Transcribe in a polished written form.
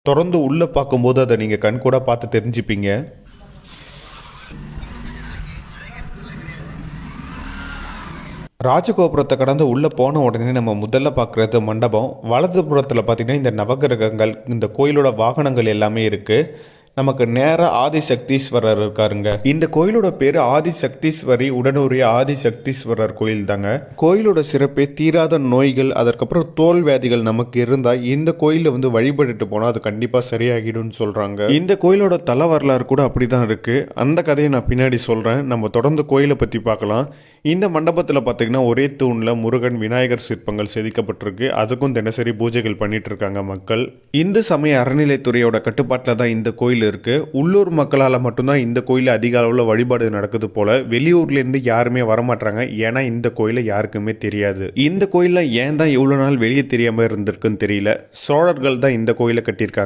தொடர்ந்து உள்ளே பார்க்கும்போது அதை நீங்கள் கண்கூட பார்த்து தெரிஞ்சுப்பீங்க. ராஜகோபுரத்தை கடந்து உள்ளே போன உடனே நம்ம முதல்ல பார்க்குறது மண்டபம். வலதுபுறத்தில் பார்த்திங்கன்னா இந்த நவகிரகங்கள், இந்த கோயிலோட வாகனங்கள் எல்லாமே இருக்குது. நமக்கு நேராக ஆதிசக்தீஸ்வரர் இருக்காருங்க. இந்த கோயிலோட பேர் ஆதிசக்தீஸ்வரி உடனூரிய ஆதிசக்தீஸ்வரர் கோயில் தாங்க. கோயிலோட சிறப்பே தீராத நோய்கள், அதற்கப்புறம் தோல் வியாதிகள் நமக்கு இருந்தால் இந்த கோயிலில் வழிபட்டுட்டு போனால் அது கண்டிப்பாக சரியாகிடும்னு சொல்கிறாங்க. இந்த கோயிலோட தல வரலாறு கூட அப்படி தான் இருக்குது. அந்த கதையை நான் பின்னாடி சொல்கிறேன். நம்ம தொடர்ந்து கோயிலை பற்றி பார்க்கலாம். இந்த மண்டபத்தில் பார்த்திங்கன்னா ஒரே தூணில் முருகன், விநாயகர் சிற்பங்கள் செதுக்கப்பட்டிருக்கு. அதுக்கும் தினசரி பூஜைகள் பண்ணிட்டு இருக்காங்க மக்கள். இந்து சமய அறநிலைத்துறையோட கட்டுப்பாட்டில் தான் இந்த கோயில் இருக்கு. உள்ளூர் மக்களால் மட்டும்தான் இந்த கோயிலில் அதிக அளவில் வழிபாடு நடக்குது போல. வெளியூர்லேருந்து யாருமே வரமாட்டாங்க. ஏன்னா இந்த கோயிலை யாருக்குமே தெரியாது. இந்த கோயிலில் ஏன் தான் இவ்வளோ நாள் வெளியே தெரியாமல் இருந்திருக்குன்னு தெரியல. சோழர்கள் தான் இந்த கோயிலை கட்டியிருக்காங்க.